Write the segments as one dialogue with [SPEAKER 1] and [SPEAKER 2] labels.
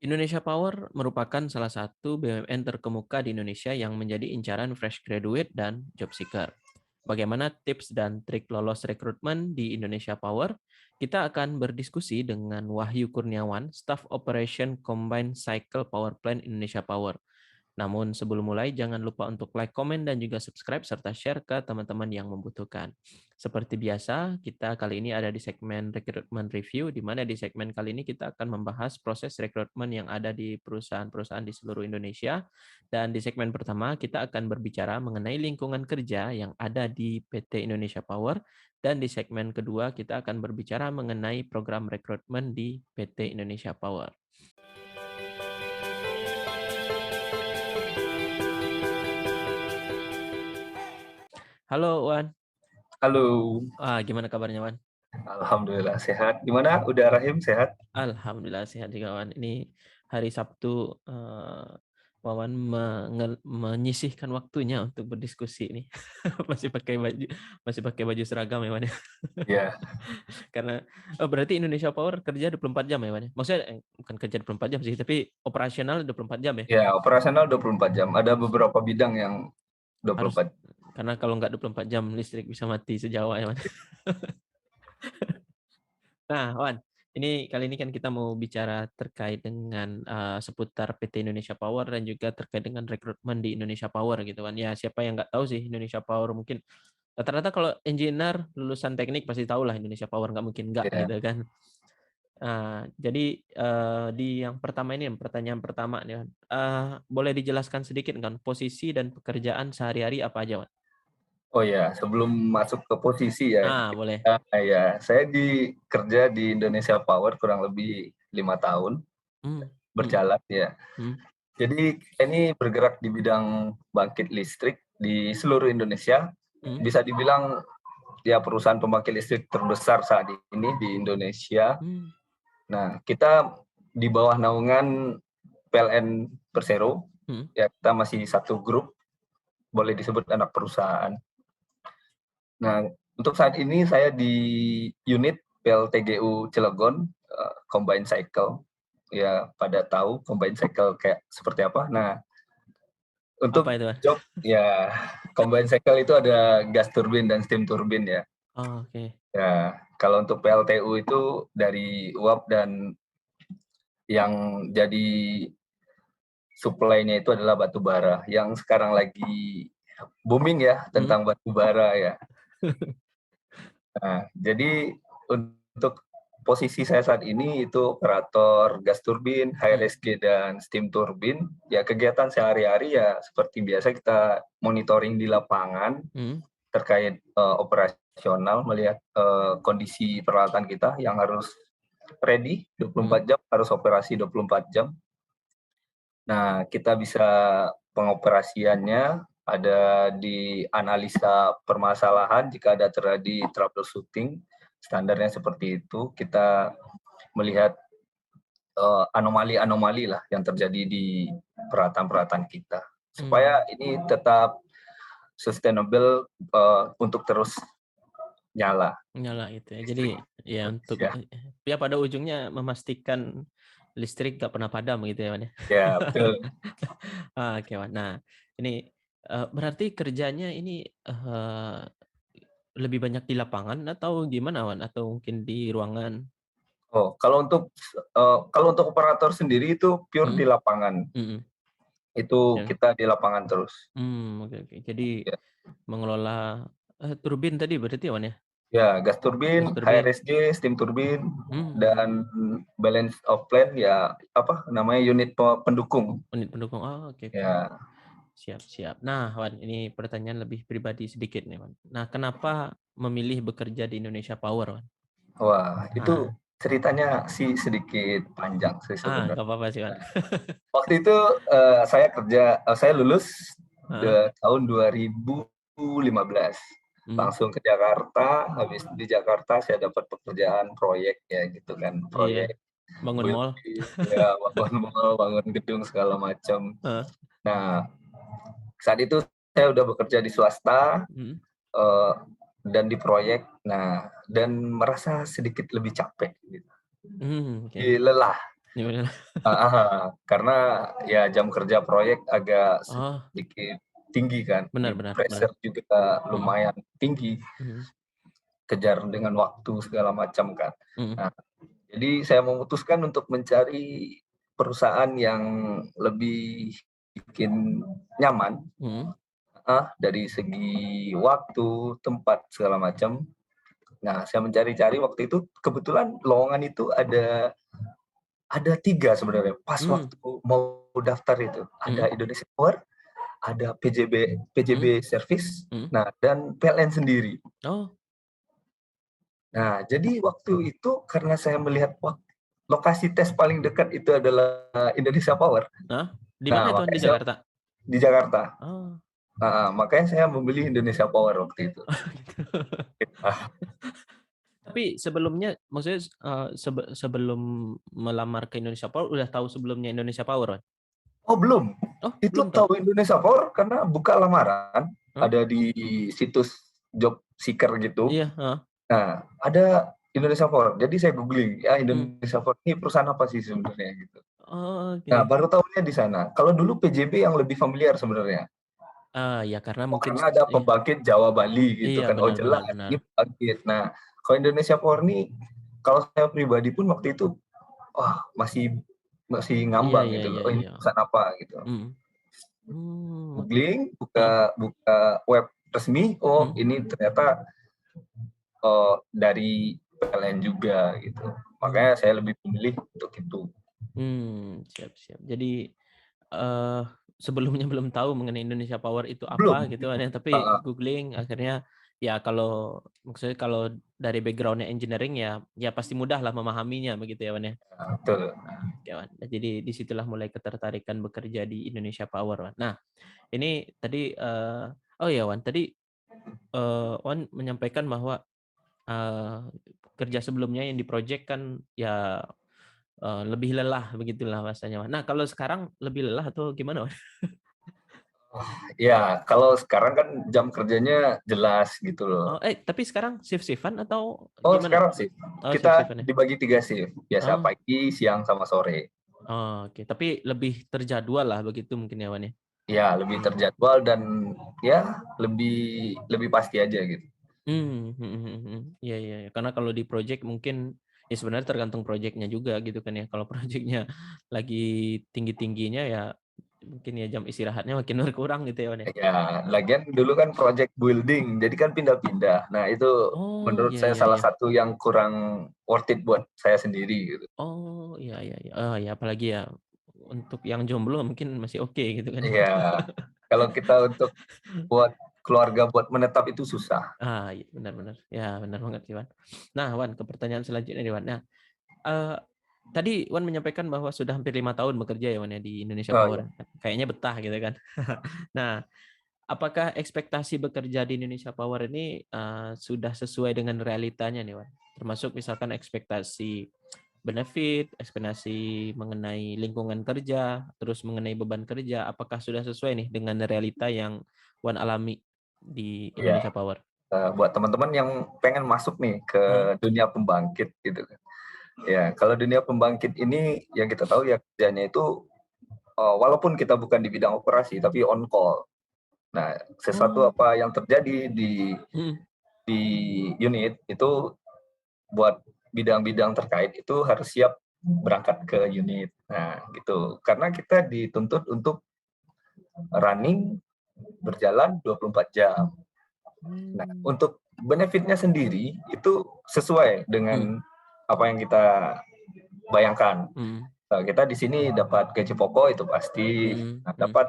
[SPEAKER 1] Indonesia Power merupakan salah satu BUMN terkemuka di Indonesia yang menjadi incaran fresh graduate dan job seeker. Bagaimana tips dan trik lolos rekrutmen di Indonesia Power? Kita akan berdiskusi dengan Wahyu Kurniawan, Staff Operation Combined Cycle Power Plant Indonesia Power. Namun sebelum mulai, jangan lupa untuk like, komen, dan juga subscribe, serta share ke teman-teman yang membutuhkan. Seperti biasa, kita kali ini ada di segmen Recruitment Review, di mana di segmen kali ini kita akan membahas proses rekrutmen yang ada di perusahaan-perusahaan di seluruh Indonesia. Dan di segmen pertama, kita akan berbicara mengenai lingkungan kerja yang ada di PT Indonesia Power. Dan di segmen kedua, kita akan berbicara mengenai program rekrutmen di PT Indonesia Power. Halo, Wan.
[SPEAKER 2] Halo,
[SPEAKER 1] Gimana kabarnya, Wan?
[SPEAKER 2] alhamdulillah sehat. Gimana? Udah Rahim sehat?
[SPEAKER 1] Alhamdulillah sehat juga, Wan. Ini hari Sabtu, Wawan menyisihkan waktunya untuk berdiskusi ini. Masih pakai baju seragam ya, Wan, ya?
[SPEAKER 2] Ya,
[SPEAKER 1] Karena berarti Indonesia Power kerja 24 jam ya, Wan, ya? Maksudnya bukan kerja 24 jam sih, tapi operasional 24 jam ya?
[SPEAKER 2] ya operasional 24 jam. Ada beberapa bidang yang
[SPEAKER 1] Harus
[SPEAKER 2] 24 jam.
[SPEAKER 1] karena kalau nggak 24 jam listrik bisa mati sejawa ya, Wan. Nah, Wan, ini kali ini kan kita mau bicara terkait dengan seputar PT Indonesia Power dan juga terkait dengan rekrutmen di Indonesia Power gitu kan. Ya, siapa yang nggak tahu sih Indonesia Power, mungkin rata-rata kalau engineer lulusan teknik pasti tahu lah Indonesia Power, nggak mungkin nggak
[SPEAKER 2] Ya.
[SPEAKER 1] gitu kan. Jadi di yang pertama ini, pertanyaan pertama nih, Wan. Boleh dijelaskan sedikit kan posisi dan pekerjaan sehari-hari apa aja, Wan?
[SPEAKER 2] Oh ya, sebelum masuk ke posisi ya,
[SPEAKER 1] Boleh.
[SPEAKER 2] saya kerja di Indonesia Power kurang lebih 5 tahun
[SPEAKER 1] Hmm, hmm,
[SPEAKER 2] berjalan ya.
[SPEAKER 1] hmm,
[SPEAKER 2] Jadi ini bergerak di bidang bangkit listrik di seluruh Indonesia.
[SPEAKER 1] hmm,
[SPEAKER 2] Bisa dibilang ya perusahaan pembangkit listrik terbesar saat ini di Indonesia.
[SPEAKER 1] hmm.
[SPEAKER 2] Nah, kita di bawah naungan PLN Persero,
[SPEAKER 1] Hmm.
[SPEAKER 2] ya kita masih satu grup, boleh disebut anak perusahaan. Nah, untuk saat ini saya di unit PLTGU Cilegon, Combined Cycle. Ya, pada tahu Combined Cycle kayak seperti apa. Nah,
[SPEAKER 1] Apa
[SPEAKER 2] untuk
[SPEAKER 1] itu, Wan?
[SPEAKER 2] job, ya Combined Cycle itu ada gas turbin dan steam turbin ya.
[SPEAKER 1] Oh, oke.
[SPEAKER 2] Ya, kalau untuk PLTU itu dari uap dan yang jadi supply-nya itu adalah batu bara yang sekarang lagi booming ya
[SPEAKER 1] Hmm.
[SPEAKER 2] tentang batu bara ya. Nah, jadi untuk posisi saya saat ini itu operator gas turbin, HRSG dan steam turbin. Ya kegiatan sehari-hari ya seperti biasa kita monitoring di lapangan
[SPEAKER 1] Hmm.
[SPEAKER 2] terkait operasional, melihat kondisi peralatan kita yang harus ready 24 jam, harus operasi 24 jam. Nah, kita bisa pengoperasiannya ada di analisa permasalahan jika ada terjadi troubleshooting, standarnya seperti itu. Kita melihat anomali-anomali lah yang terjadi di peralatan-peralatan kita supaya ini tetap sustainable untuk terus nyala.
[SPEAKER 1] Nyala itu ya. Jadi
[SPEAKER 2] Listrik.
[SPEAKER 1] ya untuk
[SPEAKER 2] Ya,
[SPEAKER 1] ya pada ujungnya memastikan listrik nggak pernah padam gitu ya, Wan, ya.
[SPEAKER 2] ya betul.
[SPEAKER 1] Oke, Wan. Nah, ini berarti kerjanya ini lebih banyak di lapangan atau gimana, Wan? Atau mungkin di ruangan?
[SPEAKER 2] Oh, kalau untuk operator sendiri itu pure
[SPEAKER 1] Hmm?
[SPEAKER 2] di lapangan.
[SPEAKER 1] Mm-mm.
[SPEAKER 2] Itu
[SPEAKER 1] Ya.
[SPEAKER 2] kita di lapangan terus.
[SPEAKER 1] Oke, oke. Jadi
[SPEAKER 2] Ya,
[SPEAKER 1] mengelola turbin tadi berarti ya, Wan, ya?
[SPEAKER 2] ya gas
[SPEAKER 1] Gas
[SPEAKER 2] turbin,
[SPEAKER 1] turbin.
[SPEAKER 2] HRSG, steam turbin,
[SPEAKER 1] Hmm.
[SPEAKER 2] dan balance of plant ya apa namanya unit pendukung.
[SPEAKER 1] Unit pendukung. Oh, oke, oke.
[SPEAKER 2] Ya,
[SPEAKER 1] Siap, siap. Nah, Wan, ini pertanyaan lebih pribadi sedikit nih, Wan. Nah, kenapa memilih bekerja di Indonesia Power, Wan?
[SPEAKER 2] wah itu
[SPEAKER 1] Ah,
[SPEAKER 2] ceritanya sih sedikit panjang sih
[SPEAKER 1] nggak
[SPEAKER 2] sebenarnya.
[SPEAKER 1] apa-apa sih, Wan.
[SPEAKER 2] Waktu itu saya lulus
[SPEAKER 1] Ah,
[SPEAKER 2] tahun 2015.
[SPEAKER 1] hmm,
[SPEAKER 2] Langsung ke Jakarta, habis di Jakarta saya dapat pekerjaan proyek ya gitu kan,
[SPEAKER 1] iya.
[SPEAKER 2] proyek
[SPEAKER 1] Bangun mall.
[SPEAKER 2] building, ya bangun mall, bangun gedung segala macam.
[SPEAKER 1] Ah,
[SPEAKER 2] Nah, saat itu saya udah bekerja di swasta
[SPEAKER 1] hmm,
[SPEAKER 2] eh, dan di proyek. Nah, dan merasa sedikit lebih capek, gitu.
[SPEAKER 1] oke.
[SPEAKER 2] Lelah.
[SPEAKER 1] Gimana?
[SPEAKER 2] Karena ya jam kerja proyek agak
[SPEAKER 1] Oh,
[SPEAKER 2] sedikit tinggi kan,
[SPEAKER 1] benar
[SPEAKER 2] ini
[SPEAKER 1] benar benar.
[SPEAKER 2] pressure juga
[SPEAKER 1] Mhm,
[SPEAKER 2] lumayan tinggi,
[SPEAKER 1] mhm,
[SPEAKER 2] kejar dengan waktu segala macam kan.
[SPEAKER 1] mhm,
[SPEAKER 2] Nah, jadi saya memutuskan untuk mencari perusahaan yang lebih bikin nyaman,
[SPEAKER 1] mhm,
[SPEAKER 2] dari segi waktu, tempat, segala macam. Nah, saya mencari-cari waktu itu kebetulan lowongan itu ada 3 sebenarnya, pas
[SPEAKER 1] mmm,
[SPEAKER 2] waktu mau daftar itu.
[SPEAKER 1] mhm,
[SPEAKER 2] Ada Indonesia Power, ada
[SPEAKER 1] mhm,
[SPEAKER 2] PJB Service,
[SPEAKER 1] mhm.
[SPEAKER 2] nah dan PLN sendiri.
[SPEAKER 1] Oh,
[SPEAKER 2] Nah, jadi waktu itu karena saya melihat, wah, lokasi tes paling dekat itu adalah Indonesia Power.
[SPEAKER 1] heeh, di mana
[SPEAKER 2] Nah,
[SPEAKER 1] itu,
[SPEAKER 2] makanya
[SPEAKER 1] di
[SPEAKER 2] saya
[SPEAKER 1] Jakarta?
[SPEAKER 2] di Jakarta.
[SPEAKER 1] Oh,
[SPEAKER 2] Makanya saya memilih Indonesia Power waktu itu.
[SPEAKER 1] gitu.
[SPEAKER 2] Ah,
[SPEAKER 1] Tapi sebelumnya maksudnya, sebelum melamar ke Indonesia Power udah tahu sebelumnya Indonesia Power, Wan?
[SPEAKER 2] oh belum,
[SPEAKER 1] Oh,
[SPEAKER 2] itu
[SPEAKER 1] belum tahu?
[SPEAKER 2] tahu Indonesia Power karena buka lamaran,
[SPEAKER 1] Hah?
[SPEAKER 2] ada di situs job seeker gitu.
[SPEAKER 1] Iya, heeh,
[SPEAKER 2] Nah, ada Indonesia Power, jadi saya googling, ya
[SPEAKER 1] mmm.
[SPEAKER 2] Indonesia Power ini perusahaan apa sih sebenarnya gitu.
[SPEAKER 1] Oh,
[SPEAKER 2] Nah,
[SPEAKER 1] oke.
[SPEAKER 2] baru tahunya di sana. Kalau dulu PJB yang lebih familiar sebenarnya.
[SPEAKER 1] Ya karena
[SPEAKER 2] Oh,
[SPEAKER 1] mungkin
[SPEAKER 2] karena ada
[SPEAKER 1] iya
[SPEAKER 2] pembangkit Jawa Bali gitu
[SPEAKER 1] iya,
[SPEAKER 2] kan. Oh
[SPEAKER 1] benar
[SPEAKER 2] jelas,
[SPEAKER 1] benar benar.
[SPEAKER 2] ini pembangkit. Nah, kalau Indonesia Power nih, kalau saya pribadi pun waktu itu, wah masih masih
[SPEAKER 1] Iya
[SPEAKER 2] ngambang
[SPEAKER 1] iya
[SPEAKER 2] gitu loh.
[SPEAKER 1] iya
[SPEAKER 2] Oh ini
[SPEAKER 1] iya.
[SPEAKER 2] perusahaan apa gitu.
[SPEAKER 1] Mhm. Oke.
[SPEAKER 2] Googling,
[SPEAKER 1] Mhm,
[SPEAKER 2] buka web resmi, oh
[SPEAKER 1] mhm,
[SPEAKER 2] ini ternyata dari PLN juga gitu.
[SPEAKER 1] mmm,
[SPEAKER 2] Makanya saya lebih memilih untuk itu.
[SPEAKER 1] siap siap. Jadi, eee, sebelumnya belum tahu mengenai Indonesia Power itu apa
[SPEAKER 2] Belum
[SPEAKER 1] gitu
[SPEAKER 2] gitu.
[SPEAKER 1] kan ya, tapi
[SPEAKER 2] Heeh,
[SPEAKER 1] googling akhirnya ya kalau maksudnya kalau dari background-nya engineering ya ya pasti mudahlah memahaminya begitu ya, Wan, ya?
[SPEAKER 2] betul.
[SPEAKER 1] Oke, Wan. Nah, jadi disitulah mulai ketertarikan bekerja di Indonesia Power, Wan. Nah, ini tadi, oh ya, Wan, tadi, Wan menyampaikan bahwa kerja sebelumnya yang di project kan ya, lebih lelah begitulah bahasanya, Mas. Nah, kalau sekarang lebih lelah atau gimana, Mas?
[SPEAKER 2] Ya, kalau sekarang kan jam kerjanya jelas gitu
[SPEAKER 1] Oh,
[SPEAKER 2] loh.
[SPEAKER 1] tapi sekarang shift-shift-an atau
[SPEAKER 2] Oh,
[SPEAKER 1] gimana?
[SPEAKER 2] sekarang sih
[SPEAKER 1] Oh,
[SPEAKER 2] kita
[SPEAKER 1] shift-shift-an ya?
[SPEAKER 2] dibagi 3 shift, biasa
[SPEAKER 1] Oh,
[SPEAKER 2] pagi, siang, sama sore.
[SPEAKER 1] oke. Tapi lebih terjadwal lah begitu mungkin ya, Wan, ya?
[SPEAKER 2] Ya, lebih terjadwal dan ya lebih lebih pasti aja gitu.
[SPEAKER 1] Mhm mhm mhm. Iya iya iya. Karena kalau di project mungkin ya sebenarnya tergantung project-nya juga gitu kan ya. Kalau project-nya lagi tinggi-tingginya ya mungkin ya jam istirahatnya makin berkurang gitu ya, Wan, ya?
[SPEAKER 2] Ya, lagian dulu kan project building, jadi kan pindah-pindah. Nah, itu
[SPEAKER 1] Oh,
[SPEAKER 2] menurut
[SPEAKER 1] iya
[SPEAKER 2] saya
[SPEAKER 1] iya
[SPEAKER 2] salah
[SPEAKER 1] iya.
[SPEAKER 2] satu yang kurang worth it buat saya sendiri gitu.
[SPEAKER 1] Oh, iya iya iya. Oh, ya apalagi ya untuk yang jomblo mungkin masih oke gitu kan ya.
[SPEAKER 2] Iya, kalau kita untuk buat keluarga, buat menetap itu susah.
[SPEAKER 1] Iya benar benar. Ya benar banget sih, Wan. Nah, Wan, ke pertanyaan selanjutnya nih, Wan. Nah, eee, tadi Wan menyampaikan bahwa sudah hampir 5 tahun bekerja ya, Wan, ya di Indonesia
[SPEAKER 2] Oh,
[SPEAKER 1] Power.
[SPEAKER 2] iya.
[SPEAKER 1] Kayaknya betah gitu kan. Nah, apakah ekspektasi bekerja di Indonesia Power ini, sudah sesuai dengan realitanya nih, Wan? Termasuk misalkan ekspektasi benefit, ekspektasi mengenai lingkungan kerja, terus mengenai beban kerja, apakah sudah sesuai nih dengan realita yang Wan alami di
[SPEAKER 2] Iya,
[SPEAKER 1] Indonesia Power?
[SPEAKER 2] buat teman-teman yang pengen masuk nih ke
[SPEAKER 1] Heeh,
[SPEAKER 2] dunia pembangkit gitu kan. Ya, kalau dunia pembangkit ini yang kita tahu ya kerjanya itu, walaupun kita bukan di bidang operasi tapi on call. Nah, sesuatu
[SPEAKER 1] oh,
[SPEAKER 2] apa yang terjadi
[SPEAKER 1] mhm,
[SPEAKER 2] di unit itu buat bidang-bidang terkait itu harus siap berangkat ke unit. Nah, gitu. Karena kita dituntut untuk running berjalan 24 jam. Nah,
[SPEAKER 1] mmm,
[SPEAKER 2] untuk benefitnya sendiri itu sesuai
[SPEAKER 1] mhm,
[SPEAKER 2] dengan apa yang kita bayangkan.
[SPEAKER 1] mhm,
[SPEAKER 2] Kita di sini dapat gaji pokok itu pasti,
[SPEAKER 1] mhm,
[SPEAKER 2] nah,
[SPEAKER 1] mhm,
[SPEAKER 2] dapat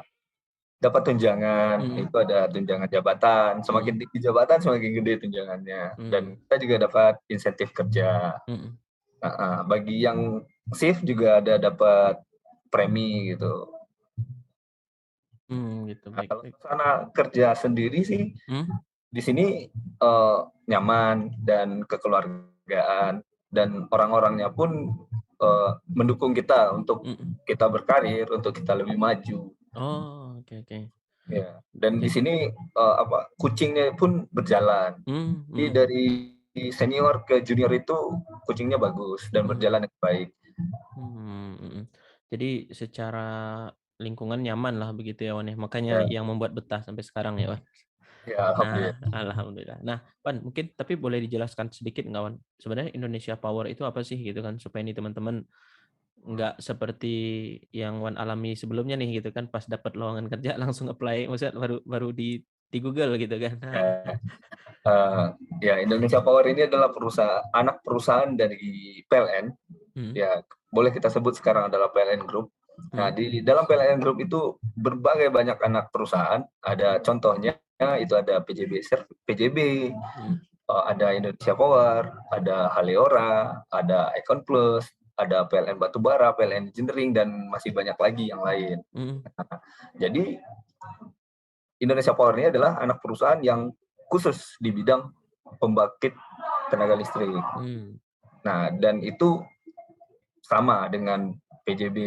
[SPEAKER 2] dapat tunjangan,
[SPEAKER 1] mhm,
[SPEAKER 2] itu ada tunjangan jabatan, semakin
[SPEAKER 1] mhm,
[SPEAKER 2] tinggi jabatan semakin gede tunjangannya, dan
[SPEAKER 1] mmm,
[SPEAKER 2] kita juga dapat insentif kerja.
[SPEAKER 1] mhm,
[SPEAKER 2] Bagi yang shift juga ada dapat premi gitu.
[SPEAKER 1] gitu,
[SPEAKER 2] Nah,
[SPEAKER 1] baik
[SPEAKER 2] kalau
[SPEAKER 1] baik,
[SPEAKER 2] suasana kerja sendiri sih
[SPEAKER 1] mhm,
[SPEAKER 2] di sini, nyaman dan kekeluargaan, dan orang-orangnya pun, mendukung kita untuk
[SPEAKER 1] mhm,
[SPEAKER 2] kita berkarir, untuk kita lebih maju.
[SPEAKER 1] oh, oke oke,
[SPEAKER 2] Ya, dan di
[SPEAKER 1] jadi
[SPEAKER 2] sini, coaching-nya pun berjalan.
[SPEAKER 1] mhm
[SPEAKER 2] Jadi
[SPEAKER 1] mhm
[SPEAKER 2] dari senior ke junior itu coaching-nya bagus dan
[SPEAKER 1] mhm,
[SPEAKER 2] berjalan dengan baik.
[SPEAKER 1] Jadi secara lingkungan nyaman lah begitu ya Wan ya. Makanya
[SPEAKER 2] Ya,
[SPEAKER 1] yang membuat betah sampai sekarang ya Wan.
[SPEAKER 2] ya
[SPEAKER 1] Nah,
[SPEAKER 2] alhamdulillah.
[SPEAKER 1] alhamdulillah. Nah, Wan, mungkin tapi boleh dijelaskan sedikit nggak Wan? Sebenarnya Indonesia Power itu apa sih gitu kan? Supaya ini teman-teman nggak seperti yang Wan alami sebelumnya nih gitu kan, pas dapat lowongan kerja langsung apply, maksudnya baru baru di Google gitu kan. Nah,
[SPEAKER 2] Ya, eh, ya Indonesia Power ini adalah anak perusahaan dari PLN.
[SPEAKER 1] hmm,
[SPEAKER 2] Ya, boleh kita sebut sekarang adalah PLN Group. Nah,
[SPEAKER 1] hmm,
[SPEAKER 2] di dalam PLN Group itu berbagai banyak anak perusahaan. Ada contohnya itu ada PJB,
[SPEAKER 1] hmm,
[SPEAKER 2] ada Indonesia Power, ada Haleora, ada Econ Plus, ada PLN Batubara, PLN Engineering, dan masih banyak lagi yang lain.
[SPEAKER 1] hmm,
[SPEAKER 2] Jadi Indonesia Power ini adalah anak perusahaan yang khusus di bidang pembangkit tenaga listrik.
[SPEAKER 1] hmm,
[SPEAKER 2] Nah, dan itu sama dengan PJB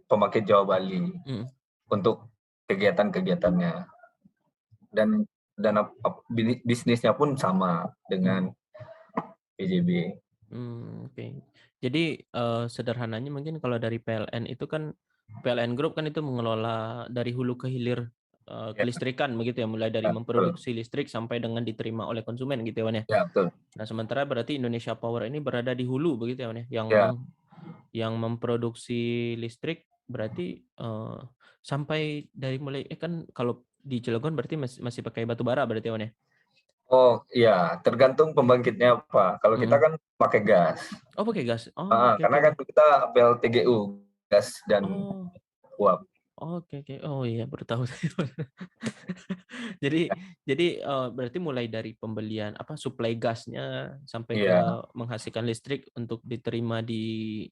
[SPEAKER 2] Pembangkit Jawa Bali
[SPEAKER 1] hmm,
[SPEAKER 2] untuk kegiatan-kegiatannya. Dan bisnisnya pun sama
[SPEAKER 1] hmm,
[SPEAKER 2] dengan PJB.
[SPEAKER 1] oke. Jadi sederhananya mungkin kalau dari PLN itu kan PLN Group kan itu mengelola dari hulu ke hilir
[SPEAKER 2] Ya,
[SPEAKER 1] kelistrikan begitu ya, mulai dari
[SPEAKER 2] ya, betul.
[SPEAKER 1] memproduksi listrik sampai dengan diterima oleh konsumen gitu ya Wan ya.
[SPEAKER 2] Ya, betul.
[SPEAKER 1] Nah, sementara berarti Indonesia Power ini berada di hulu begitu ya Wan ya,
[SPEAKER 2] Ya.
[SPEAKER 1] yang memproduksi listrik berarti sampai dari mulai kan kalau di Cilegon berarti masih pakai batu bara berarti ya Wan ya.
[SPEAKER 2] Oh, iya, tergantung pembangkitnya apa. Kalau kita
[SPEAKER 1] Mm-mm.
[SPEAKER 2] kan pakai gas.
[SPEAKER 1] Oh, pakai gas. Oh, oke
[SPEAKER 2] Karena
[SPEAKER 1] oke
[SPEAKER 2] kan
[SPEAKER 1] oke.
[SPEAKER 2] kita PLTGU, gas dan
[SPEAKER 1] Oh,
[SPEAKER 2] uap.
[SPEAKER 1] oke oke. Oh iya, baru tahu saya. Jadi berarti mulai dari pembelian apa suplai gasnya sampai ke
[SPEAKER 2] Iya,
[SPEAKER 1] menghasilkan listrik untuk diterima di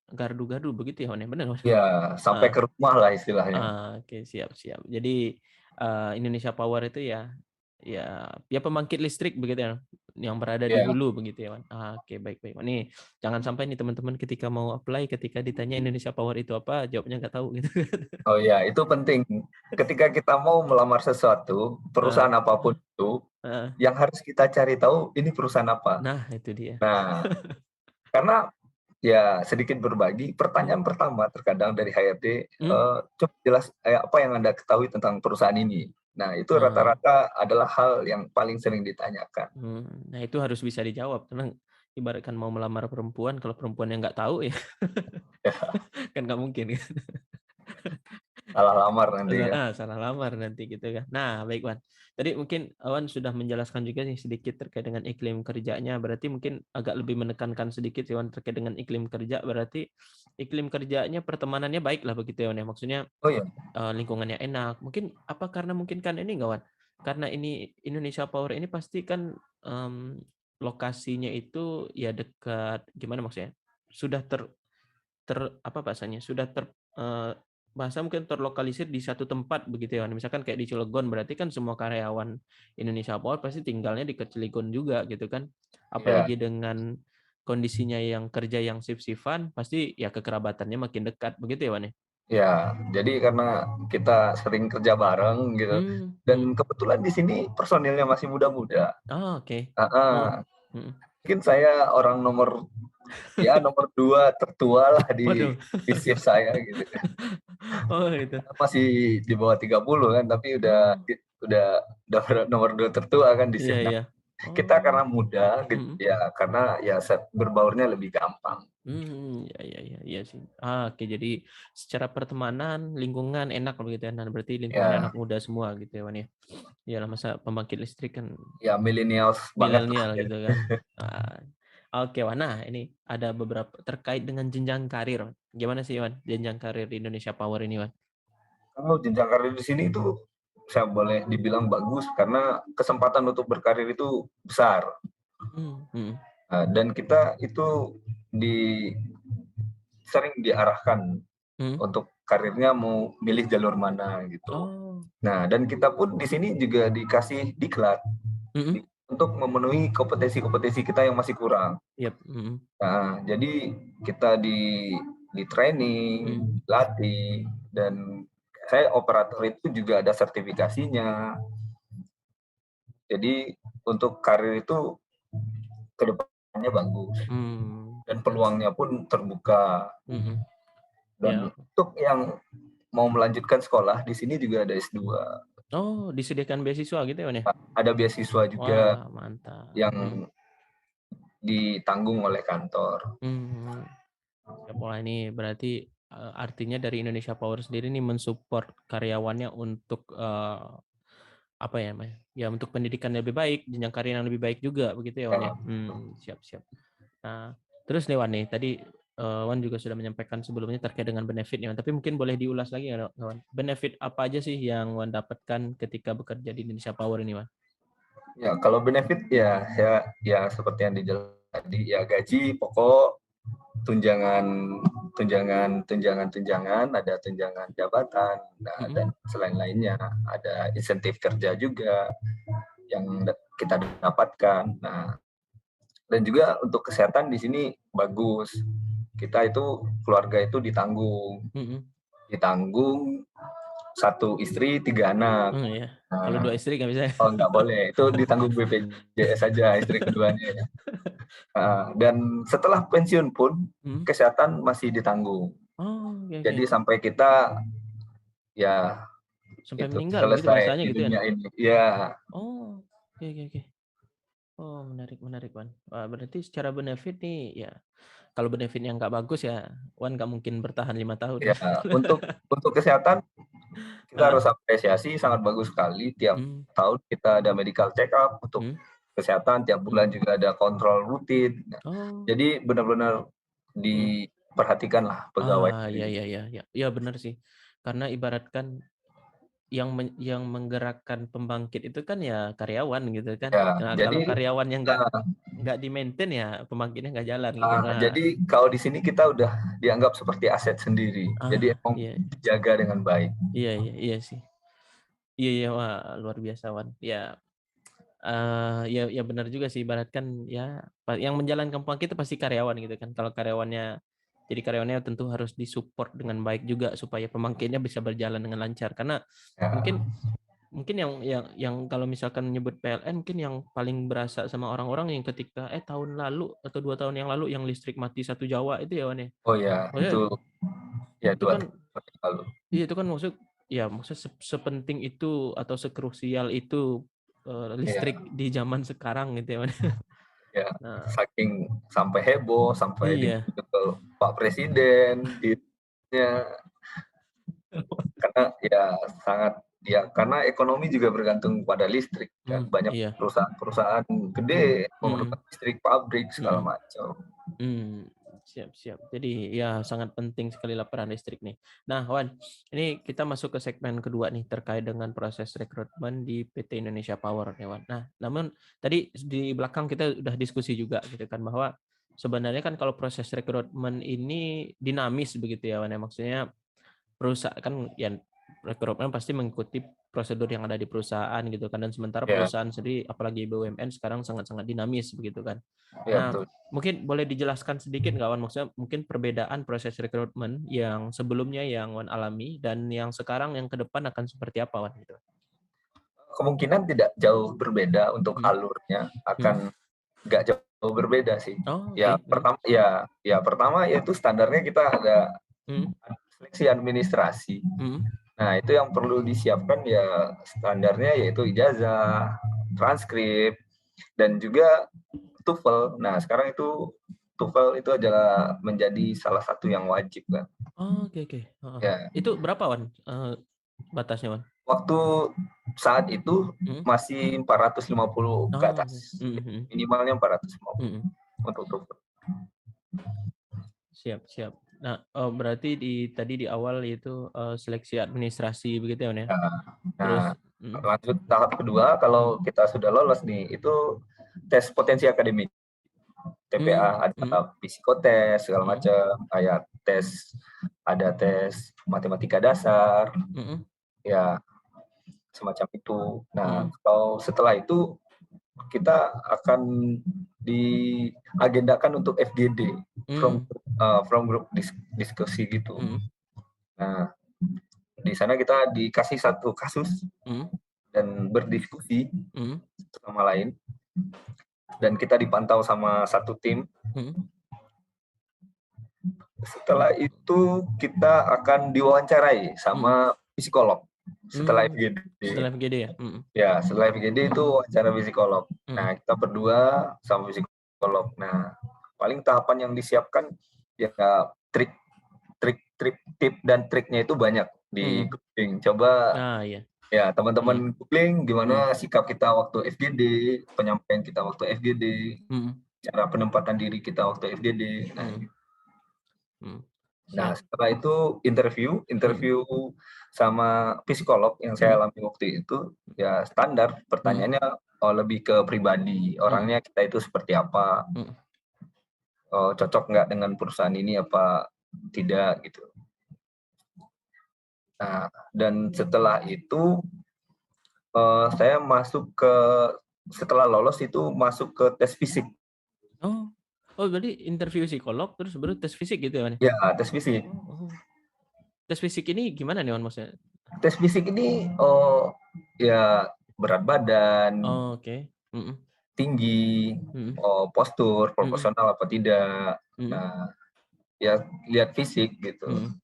[SPEAKER 1] gardu-gardu begitu ya Wan ya. Benar Wan?
[SPEAKER 2] iya, sampai
[SPEAKER 1] Ah,
[SPEAKER 2] ke rumah lah istilahnya.
[SPEAKER 1] oke, siap siap. Jadi Indonesia Power itu ya ya pembangkit listrik begitu ya, yang berada di
[SPEAKER 2] Iya.
[SPEAKER 1] hulu begitu ya, Wan. Oke, baik baik. Nih, jangan sampai nih teman-teman ketika mau apply, ketika ditanya Indonesia Power itu apa, jawabnya nggak tahu gitu.
[SPEAKER 2] Oh iya, itu penting. Ketika kita mau melamar sesuatu,
[SPEAKER 1] Ah,
[SPEAKER 2] perusahaan apapun itu,
[SPEAKER 1] ah.
[SPEAKER 2] yang harus kita cari tahu ini perusahaan apa.
[SPEAKER 1] Nah, itu dia.
[SPEAKER 2] Nah, karena ya sedikit berbagi,
[SPEAKER 1] Hmm.
[SPEAKER 2] pertanyaan pertama terkadang dari HRD,
[SPEAKER 1] Hmm?
[SPEAKER 2] coba jelas apa yang Anda ketahui tentang perusahaan ini. Nah, itu
[SPEAKER 1] Ah.
[SPEAKER 2] rata-rata adalah hal yang paling sering ditanyakan.
[SPEAKER 1] Nah, itu harus bisa dijawab karena ibaratkan mau melamar perempuan, kalau perempuan yang nggak tahu ya kan nggak mungkin kan.
[SPEAKER 2] Salah lamar nanti kan.
[SPEAKER 1] Salah lamar nanti gitu kan. Nah, baik Wan. Tadi mungkin Wan sudah menjelaskan juga nih sedikit terkait dengan iklim kerjanya. Berarti mungkin agak lebih menekankan sedikit sih Wan terkait dengan iklim kerja. Berarti iklim kerjanya pertemanannya baik lah begitu ya Wan ya. Maksudnya
[SPEAKER 2] Oh iya,
[SPEAKER 1] lingkungannya enak. Mungkin apa karena mungkin kan ini nggak Wan? Karena ini Indonesia Power ini pasti kan lokasinya itu ya dekat gimana maksudnya? Sudah ter apa bahasanya? Sudah bahasa mungkin terlokalisir di satu tempat begitu ya. Misalkan kayak di Cilegon berarti kan semua karyawan Indonesia Power pasti tinggalnya di Cilegon juga gitu kan.
[SPEAKER 2] iya.
[SPEAKER 1] Apalagi dengan kondisinya yang kerja yang shift-shiftan pasti ya kekerabatannya makin dekat begitu ya Wan ya.
[SPEAKER 2] Ya, jadi karena kita sering kerja bareng gitu,
[SPEAKER 1] Hmm, hmm.
[SPEAKER 2] dan kebetulan di sini personilnya masih muda-muda.
[SPEAKER 1] Oh, oke. Oh,
[SPEAKER 2] Heeh.
[SPEAKER 1] hmm.
[SPEAKER 2] Mungkin saya orang nomor 2 tertua lah
[SPEAKER 1] Waduh.
[SPEAKER 2] di shift saya gitu kan.
[SPEAKER 1] Oh, itu.
[SPEAKER 2] Masih di bawah 30 kan, tapi
[SPEAKER 1] Oh,
[SPEAKER 2] udah nomor 2 tertua kan di
[SPEAKER 1] iya
[SPEAKER 2] shift. Nah,
[SPEAKER 1] iya.
[SPEAKER 2] kita
[SPEAKER 1] Oh.
[SPEAKER 2] karena muda gitu
[SPEAKER 1] Hmm.
[SPEAKER 2] ya, karena ya berbaurnya lebih gampang.
[SPEAKER 1] Ya, ya, ya, iya sih. Oke, jadi secara pertemanan, lingkungan enak begitu ya. Nah, berarti lingkungannya anak
[SPEAKER 2] Ya,
[SPEAKER 1] muda semua gitu ya, Wan ya. Iyalah masa pembangkit listrik kan
[SPEAKER 2] ya millennials banget lah
[SPEAKER 1] milenial
[SPEAKER 2] gitu.
[SPEAKER 1] gitu kan. Ah, oke, Wan. Nah, ini ada beberapa terkait dengan jenjang karir. Gimana sih, Wan? Jenjang karir di Indonesia Power ini, Wan?
[SPEAKER 2] Kalau jenjang karir di sini itu saya boleh dibilang bagus karena kesempatan untuk berkarir itu besar.
[SPEAKER 1] Hmm, hmm,
[SPEAKER 2] Dan kita itu di sering diarahkan
[SPEAKER 1] hmm.
[SPEAKER 2] untuk karirnya mau milih jalur mana gitu.
[SPEAKER 1] Oh,
[SPEAKER 2] Nah, dan kita pun di sini juga dikasih diklat
[SPEAKER 1] hmm,
[SPEAKER 2] untuk memenuhi kompetensi-kompetensi kita yang masih kurang.
[SPEAKER 1] yep, hmm,
[SPEAKER 2] Nah, jadi kita di training,
[SPEAKER 1] hmm.
[SPEAKER 2] latih, dan saya operator itu juga ada sertifikasinya. Jadi untuk karir itu kedepannya bagus. dan peluangnya pun terbuka. Dan
[SPEAKER 1] Ya.
[SPEAKER 2] untuk yang mau melanjutkan sekolah, di sini juga ada S2.
[SPEAKER 1] Oh, disediakan beasiswa gitu ya, Wan ya?
[SPEAKER 2] Ada beasiswa juga
[SPEAKER 1] Wah, mantap.
[SPEAKER 2] yang ditanggung oleh kantor.
[SPEAKER 1] Ya, wah ini berarti artinya dari Indonesia Power sendiri nih mensupport karyawannya untuk apa ya, Mas? Ya untuk pendidikan yang lebih baik, jenjang karir yang lebih baik juga begitu ya, Wan ya. Siap. Nah, terus nih Wan nih, tadi Wan juga sudah menyampaikan sebelumnya terkait dengan benefit nih, Wan. Tapi mungkin boleh diulas lagi ya, Wan. Benefit apa aja sih yang Wan dapatkan ketika bekerja di Indonesia Power ini, Wan?
[SPEAKER 2] Ya, kalau benefit ya seperti yang dijelaskan tadi, ya gaji pokok, tunjangan, ada tunjangan jabatan, dan selain lainnya ada insentif kerja juga yang kita dapatkan. Nah, dan juga untuk kesehatan di sini bagus. Kita itu keluarga itu ditanggung 1 istri 3 anak.
[SPEAKER 1] Ya. Kalau 2 istri nggak bisa.
[SPEAKER 2] Oh, nggak boleh, itu ditanggung BPJS saja istri keduanya. Dan setelah pensiun pun kesehatan masih ditanggung.
[SPEAKER 1] Okay.
[SPEAKER 2] Jadi sampai kita ya
[SPEAKER 1] sampai
[SPEAKER 2] itu
[SPEAKER 1] meninggal begitu
[SPEAKER 2] selesai
[SPEAKER 1] bahasanya
[SPEAKER 2] di
[SPEAKER 1] gitu ya.
[SPEAKER 2] dunia ini. Ya.
[SPEAKER 1] Oh, oke. Oh, menarik Wan. Wah, berarti secara benefit nih ya, kalau benefitnya nggak bagus ya Wan nggak mungkin bertahan 5 tahun.
[SPEAKER 2] Ya, untuk kesehatan kita harus apresiasi, sangat bagus sekali. Tiap tahun kita ada medical check up untuk kesehatan, tiap bulan juga ada kontrol rutin. Jadi benar-benar diperhatikan lah pegawai.
[SPEAKER 1] Iya benar sih. Karena ibaratkan yang menggerakkan pembangkit itu kan ya karyawan gitu kan.
[SPEAKER 2] Ya,
[SPEAKER 1] Nah,
[SPEAKER 2] jadi
[SPEAKER 1] kalau karyawannya nggak di-maintain ya pembangkitnya nggak jalan gitu.
[SPEAKER 2] Jadi kalau di sini kita udah dianggap seperti aset sendiri. Jadi emang dijaga dengan baik.
[SPEAKER 1] Iya sih. Iya, wah luar biasa Wan. Ya benar juga sih, ibaratkan ya yang menjalankan pembangkit itu pasti karyawan gitu kan. Kalau karyawannya tentu harus disupport dengan baik juga supaya pembangkitnya bisa berjalan dengan lancar. Karena mungkin yang kalau misalkan menyebut PLN mungkin yang paling berasa sama orang-orang yang ketika tahun lalu atau 2 tahun yang lalu yang listrik mati 1 Jawa itu ya Wan ya.
[SPEAKER 2] Oh ya, itu ya 2
[SPEAKER 1] kan
[SPEAKER 2] tahun lalu.
[SPEAKER 1] Iya itu kan maksud sepenting itu atau sekrusial itu listrik di zaman sekarang gitu ya Wan.
[SPEAKER 2] Ya, saking sampai heboh, sampai ditunjuk ke Pak Presiden, karena ya sangat karena ekonomi juga bergantung pada listrik kan, banyak perusahaan gede memerlukan listrik, pabrik segala macam.
[SPEAKER 1] Siap. Jadi ya sangat penting sekali lah peran listrik nih. Nah Wan, ini kita masuk ke segmen kedua nih terkait dengan proses rekrutmen di PT Indonesia Power ya Wan. Nah namun tadi di belakang kita udah diskusi juga gitu kan bahwa sebenarnya kan kalau proses rekrutmen ini dinamis begitu ya Wan ya, maksudnya perusahaan kan ya rekrutmen pasti mengikuti prosedur yang ada di perusahaan gitu kan, dan sementara perusahaan sendiri apalagi BUMN sekarang sangat-sangat dinamis begitu kan. Nah, mungkin boleh dijelaskan sedikit nggak Wan, maksudnya mungkin perbedaan proses rekrutmen yang sebelumnya yang Wan alami dan yang sekarang yang ke depan akan seperti apa Wan gitu.
[SPEAKER 2] Kemungkinan tidak jauh berbeda untuk alurnya, akan nggak jauh berbeda sih. Pertama yaitu standarnya kita ada seleksi administrasi. Nah, itu yang perlu disiapkan ya standarnya yaitu ijazah, transkrip, dan juga TOEFL. Nah, sekarang itu TOEFL itu adalah menjadi salah satu yang wajib kan.
[SPEAKER 1] Oke. Ya. Itu berapa Wan batasnya Wan?
[SPEAKER 2] Waktu saat itu masih 450 ke atas. Minimalnya 450 untuk TOEFL.
[SPEAKER 1] Siap. Nah, berarti tadi di awal itu seleksi administrasi begitu ya, ya?
[SPEAKER 2] Terus lanjut tahap kedua, kalau kita sudah lolos nih, itu tes potensi akademik. TPA, ada psikotes segala macam, kayak ada tes matematika dasar, ya semacam itu. Nah, kalau setelah itu kita akan diagendakan untuk FGD, from group diskusi gitu. Nah, di sana kita dikasih 1 kasus dan berdiskusi sama lain, dan kita dipantau sama 1 tim Setelah itu kita akan diwawancarai sama psikolog setelah FGD.
[SPEAKER 1] Setelah FGD ya?
[SPEAKER 2] Ya, setelah FGD itu wawancara psikolog. Nah, kita berdua sama psikolog. Nah, paling tahapan yang disiapkan ya tip dan triknya itu banyak di googling. Coba
[SPEAKER 1] Iya.
[SPEAKER 2] ya teman-teman googling gimana sikap kita waktu FGD, penyampaian kita waktu FGD, cara penempatan diri kita waktu FGD. Nah, setelah itu interview sama psikolog yang saya alami waktu itu, ya standar pertanyaannya lebih ke pribadi, orangnya kita itu seperti apa, cocok nggak dengan perusahaan ini apa tidak gitu. Nah, dan setelah itu saya setelah lolos itu masuk ke tes fisik.
[SPEAKER 1] Oh, berarti interview psikolog terus baru tes fisik gitu ya, Wan?
[SPEAKER 2] Ya, tes fisik.
[SPEAKER 1] Tes fisik ini gimana nih, Wan, maksudnya?
[SPEAKER 2] Tes fisik ini ya berat badan, tinggi, postur, proporsional apa tidak. Nah, ya lihat fisik gitu.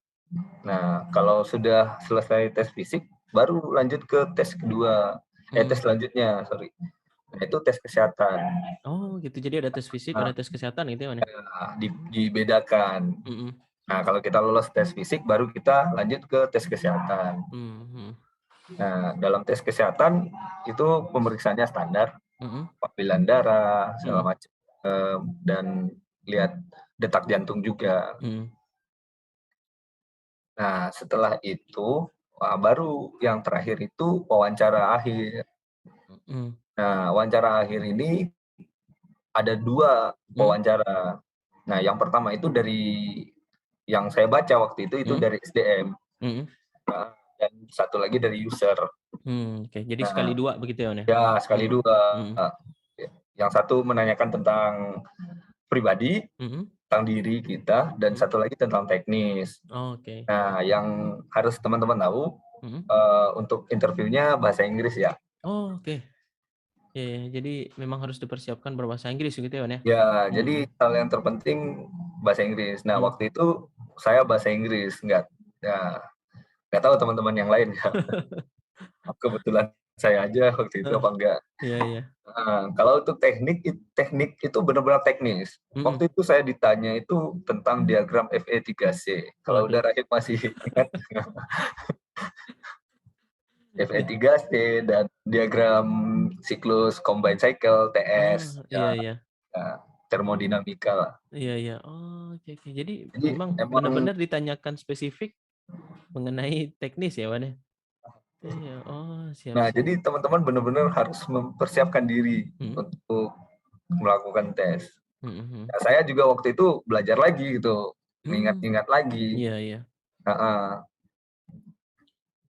[SPEAKER 2] Nah, kalau sudah selesai tes fisik, baru lanjut ke tes kedua. Tes selanjutnya, sorry. Nah, itu tes kesehatan.
[SPEAKER 1] Oh, gitu. Jadi ada tes fisik, ada tes kesehatan gitu ya, Wan?
[SPEAKER 2] Nah, dibedakan. Nah, kalau kita lolos tes fisik, baru kita lanjut ke tes kesehatan. Nah, dalam tes kesehatan itu pemeriksaannya standar, pemilihan darah, segala macam, dan lihat detak jantung juga. Nah, setelah itu baru yang terakhir itu wawancara akhir. Nah, wawancara akhir ini ada 2 wawancara. Nah, yang pertama itu dari yang saya baca waktu itu dari SDM. Dan satu lagi dari user.
[SPEAKER 1] Oke. Jadi sekali 2 begitu ya, Wan?
[SPEAKER 2] Ya, sekali 2. Yang satu menanyakan tentang pribadi, tentang diri kita, dan satu lagi tentang teknis. Nah, yang harus teman-teman tahu, untuk interviewnya bahasa Inggris ya.
[SPEAKER 1] Oke. Ya, jadi memang harus dipersiapkan berbahasa Inggris gitu ya, Wan, ya?
[SPEAKER 2] Ya, jadi hal yang terpenting bahasa Inggris. Nah, waktu itu saya bahasa Inggris, nggak tahu teman-teman yang lain ya. Kebetulan saya aja waktu itu apa enggak.
[SPEAKER 1] Iya.
[SPEAKER 2] Kalau untuk teknik itu benar-benar teknis. Waktu itu saya ditanya itu tentang diagram FE3C. Kalau udah Rahim masih ingat. FE3C dan diagram siklus combined cycle TS.
[SPEAKER 1] Iya.
[SPEAKER 2] Termodinamika lah.
[SPEAKER 1] Iya. Oh, oke. Jadi memang benar-benar ditanyakan spesifik mengenai teknis ya, Wan, ya? Iya. Oh, siap.
[SPEAKER 2] Nah, jadi teman-teman benar-benar harus mempersiapkan diri untuk melakukan tes. Nah, saya juga waktu itu belajar lagi gitu, mengingat-ingat lagi.
[SPEAKER 1] Iya.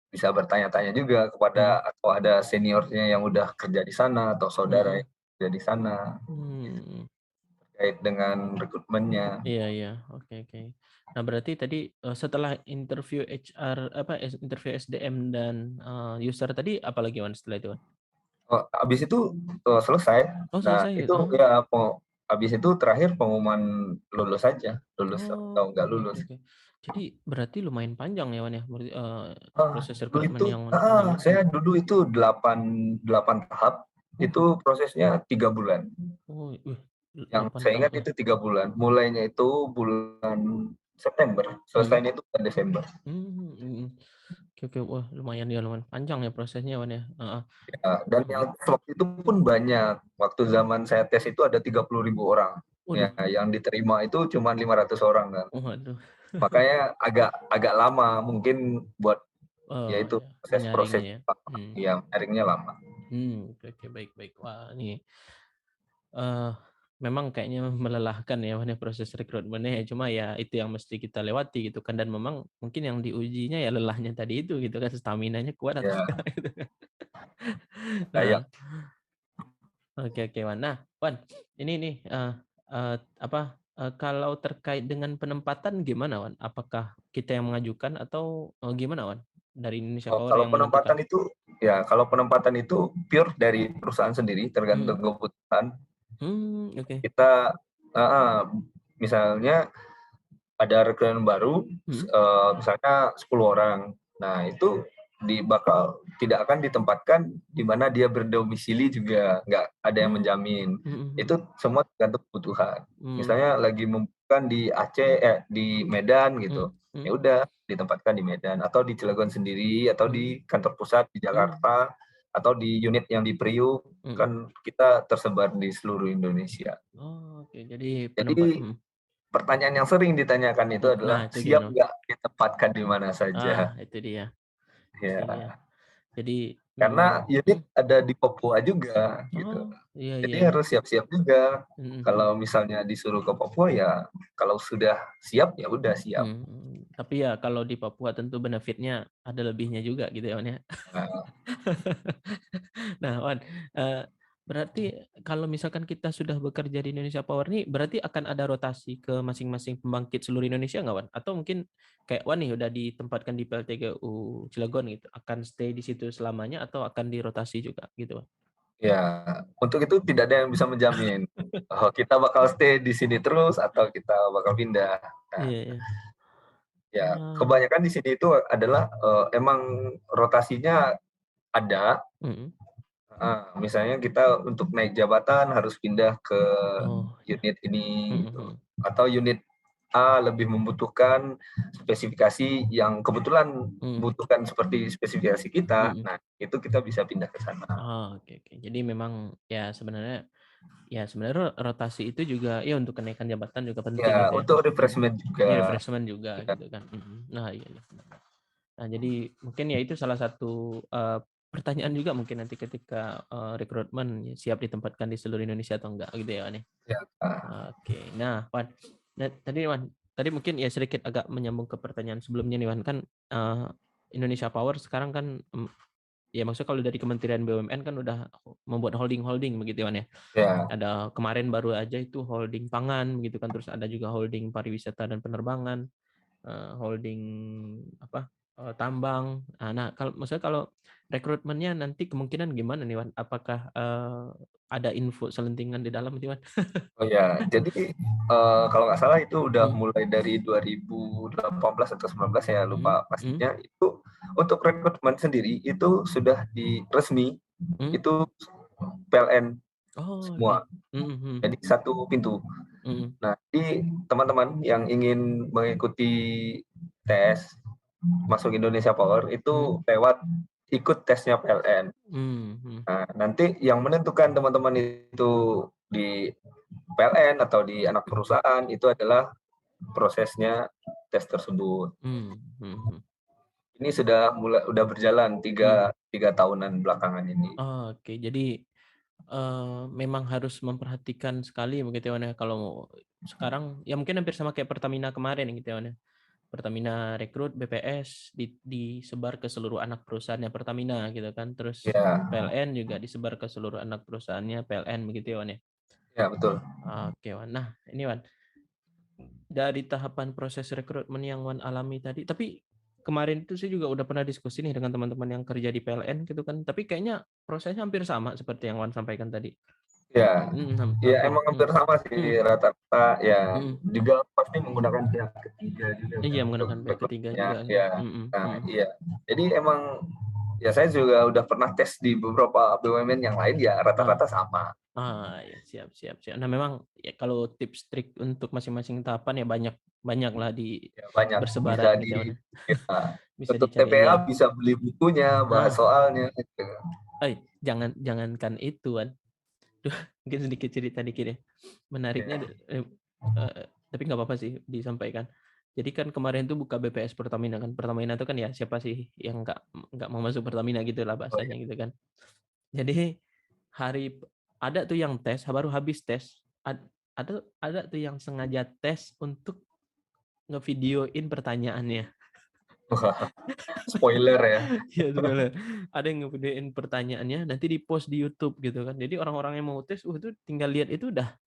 [SPEAKER 2] Bisa bertanya-tanya juga kepada atau ada seniornya yang udah kerja di sana atau saudara yang kerja di sana terkait dengan rekrutmennya.
[SPEAKER 1] Iya. Oke. Nah, berarti tadi setelah interview HR interview SDM dan user tadi apalagi, Wan, setelah itu, Wan?
[SPEAKER 2] Habis itu selesai.
[SPEAKER 1] Oh,
[SPEAKER 2] Nah,
[SPEAKER 1] selesai
[SPEAKER 2] itu
[SPEAKER 1] gitu.
[SPEAKER 2] ya habis itu terakhir pengumuman lulus saja, lulus atau enggak lulus.
[SPEAKER 1] Oke. Jadi berarti lumayan panjang ya, Wan, ya, proses
[SPEAKER 2] Dulu
[SPEAKER 1] rekrutmen
[SPEAKER 2] itu
[SPEAKER 1] yang
[SPEAKER 2] saya dulu itu 8 tahap, itu prosesnya 3 bulan.
[SPEAKER 1] Oh,
[SPEAKER 2] Yang
[SPEAKER 1] 8
[SPEAKER 2] saya ingat
[SPEAKER 1] tahap ya.
[SPEAKER 2] itu 3 bulan. Mulainya itu bulan September, selesainya itu bulan Desember.
[SPEAKER 1] Oke. Wah, lumayan panjang ya prosesnya, Wan, ya.
[SPEAKER 2] Ya, dan yang waktu itu pun banyak. Waktu zaman saya tes itu ada 30.000 orang.
[SPEAKER 1] Waduh.
[SPEAKER 2] Ya, yang diterima itu cuma 500 orang kan.
[SPEAKER 1] Waduh.
[SPEAKER 2] Makanya agak lama mungkin buat yaitu proses
[SPEAKER 1] Menyaringnya ya.
[SPEAKER 2] yang nyaringnya lama.
[SPEAKER 1] Oke, baik. Wah, ini memang kayaknya melelahkan ya, Wan, proses rekrutmennya ya. Cuma ya itu yang mesti kita lewati gitu kan, dan memang mungkin yang diujinya ya lelahnya tadi itu gitu kan, staminanya kuat atau enggak gitu kan. Nah, oke, Wan. Nah, Wan, ini nih kalau terkait dengan penempatan gimana, Wan? Apakah kita yang mengajukan atau gimana, Wan? Dari Indonesia Power
[SPEAKER 2] Kalau
[SPEAKER 1] yang menentukan?
[SPEAKER 2] kalau penempatan itu pure dari perusahaan sendiri, tergantung kebutuhan.
[SPEAKER 1] Oke.
[SPEAKER 2] Kita misalnya ada rekrutmen baru, misalnya 10 orang. Nah, itu tidak akan ditempatkan di mana dia berdomisili juga, nggak ada yang menjamin. Itu semua tergantung kebutuhan. Misalnya lagi membutuhkan di Aceh, di Medan gitu, ya udah ditempatkan di Medan, atau di Cilegon sendiri, atau di kantor pusat di Jakarta, atau di unit yang di Priuk, kan kita tersebar di seluruh Indonesia.
[SPEAKER 1] Oh, oke. Jadi
[SPEAKER 2] Pertanyaan yang sering ditanyakan itu adalah,
[SPEAKER 1] itu
[SPEAKER 2] siap
[SPEAKER 1] gimana?
[SPEAKER 2] nggak ditempatkan di mana saja?
[SPEAKER 1] Itu dia.
[SPEAKER 2] Ya.
[SPEAKER 1] Itu dia. Jadi
[SPEAKER 2] Karena
[SPEAKER 1] memang
[SPEAKER 2] unit ada di Papua juga, gitu.
[SPEAKER 1] Iya,
[SPEAKER 2] Jadi
[SPEAKER 1] iya.
[SPEAKER 2] harus siap-siap juga. Kalau misalnya disuruh ke Papua, ya kalau sudah siap, ya udah siap.
[SPEAKER 1] Tapi ya kalau di Papua tentu benefitnya ada lebihnya juga gitu ya, Wan ya. Nah, Wan, berarti kalau misalkan kita sudah bekerja di Indonesia Power nih, berarti akan ada rotasi ke masing-masing pembangkit seluruh Indonesia nggak, Wan? Atau mungkin kayak Wan nih udah ditempatkan di PLTGU Cilegon gitu, akan stay di situ selamanya atau akan dirotasi juga gitu, Wan?
[SPEAKER 2] Ya, untuk itu tidak ada yang bisa menjamin. Kita bakal stay di sini terus atau kita bakal pindah. Nah,
[SPEAKER 1] Iya.
[SPEAKER 2] ya, kebanyakan di sini itu adalah emang rotasinya ada. Misalnya kita untuk naik jabatan harus pindah ke unit ini, gitu. Atau unit A lebih membutuhkan spesifikasi yang kebetulan membutuhkan seperti spesifikasi kita. Nah, itu kita bisa pindah ke sana.
[SPEAKER 1] Oke. Jadi memang ya sebenarnya rotasi itu juga ya untuk kenaikan jabatan juga penting
[SPEAKER 2] Ya,
[SPEAKER 1] gitu ya.
[SPEAKER 2] untuk refreshment juga.
[SPEAKER 1] Ya, refreshment juga
[SPEAKER 2] Ya.
[SPEAKER 1] gitu kan. Nah, iya. Nah, jadi mungkin ya itu salah satu pertanyaan juga mungkin nanti ketika rekrutmen siap ditempatkan di seluruh Indonesia atau enggak gitu ya, Wan.
[SPEAKER 2] Ya.
[SPEAKER 1] Oke. Nah, Wan, tadi mungkin ya sedikit agak menyambung ke pertanyaan sebelumnya nih, Wan. Kan Indonesia Power sekarang kan ya maksudnya kalau dari Kementerian BUMN kan udah membuat holding begitu Wan ya. Ada kemarin baru aja itu holding pangan begitu kan, terus ada juga holding pariwisata dan penerbangan, holding tambang. Nah, kalau rekrutmennya nanti kemungkinan gimana nih Wan? Apakah ada info selentingan di dalam nih Wan?
[SPEAKER 2] Oh ya, jadi kalau nggak salah itu udah mulai dari 2018 atau 19 ya, lupa pastinya. Itu untuk rekrutmen sendiri itu sudah resmi, itu PLN semua. Jadi satu pintu. Nah, di teman-teman yang ingin mengikuti tes masuk Indonesia Power itu lewat ikut tesnya PLN. Nah, nanti yang menentukan teman-teman itu di PLN atau di anak perusahaan itu adalah prosesnya tes tersebut. Ini sudah berjalan tiga tahunan belakangan ini.
[SPEAKER 1] Oke, jadi memang harus memperhatikan sekali begitu ya, kalau sekarang ya mungkin hampir sama kayak Pertamina kemarin gitu ya. Pertamina rekrut BPS disebar ke seluruh anak perusahaannya Pertamina gitu kan, terus PLN juga disebar ke seluruh anak perusahaannya PLN begitu ya, Wan ya.
[SPEAKER 2] Ya, betul.
[SPEAKER 1] Oke, Wan. Nah, ini Wan, dari tahapan proses rekrutmen yang Wan alami tadi, tapi kemarin itu saya juga udah pernah diskusi nih dengan teman-teman yang kerja di PLN gitu kan, tapi kayaknya prosesnya hampir sama seperti yang Wan sampaikan tadi.
[SPEAKER 2] Ya, emang hampir sama sih rata-rata ya. Juga pasti menggunakan pihak ketiga juga.
[SPEAKER 1] Iya, menggunakan pihak ketiga juga.
[SPEAKER 2] Ya. Nah, iya. Jadi emang ya saya juga udah pernah tes di beberapa BUMN yang lain ya rata-rata sama.
[SPEAKER 1] Ya, siap. Nah, memang ya kalau tips trik untuk masing-masing tahapan ya banyak lah
[SPEAKER 2] banyak
[SPEAKER 1] bersebaran
[SPEAKER 2] bisa
[SPEAKER 1] gitu.
[SPEAKER 2] Bisa untuk TPA bisa beli bukunya, bahas soalnya gitu.
[SPEAKER 1] Jangankan itu, Wan. Mungkin sedikit cerita dikit ya. Menariknya tapi nggak apa-apa sih disampaikan. Jadi kan kemarin tuh buka BPS Pertamina kan. Pertamina itu kan ya siapa sih yang nggak mau masuk Pertamina gitu lah bahasanya gitu kan. Jadi ada tuh yang tes, baru habis tes. Ada tuh yang sengaja tes untuk ngevideoin pertanyaannya.
[SPEAKER 2] Spoiler ya.
[SPEAKER 1] Ya, spoiler. Ada yang ngevideoin pertanyaannya, nanti di-post di YouTube gitu kan. Jadi orang-orang yang mau tes, itu tinggal lihat itu udah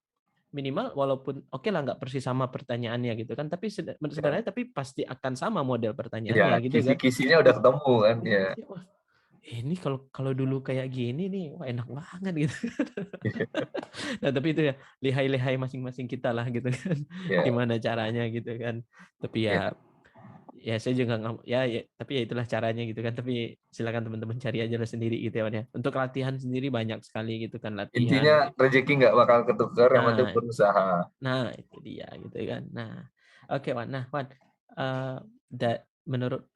[SPEAKER 1] minimal walaupun oke lah nggak persis sama pertanyaannya gitu kan, tapi sebenarnya tapi pasti akan sama model pertanyaannya gitu kan.
[SPEAKER 2] Kisi-kisinya udah ketemu kan ya.
[SPEAKER 1] ini kalau kalau dulu kayak gini nih, wah enak banget gitu. Nah, tapi itu ya lihai-lihai masing-masing kita lah gitu kan.
[SPEAKER 2] Ya,
[SPEAKER 1] Gimana caranya gitu kan. Tapi
[SPEAKER 2] ya.
[SPEAKER 1] ya saya juga nggak ya tapi ya itulah caranya gitu kan. Tapi silakan teman-teman cari aja lah sendiri gitu ya, Wan ya. Untuk latihan sendiri banyak sekali gitu kan latihan.
[SPEAKER 2] Intinya rezeki nggak bakal ketukar, yang penting
[SPEAKER 1] Nah,
[SPEAKER 2] berusaha.
[SPEAKER 1] nah itu dia gitu kan. Nah, oke Wan. Nah, Wan, menurut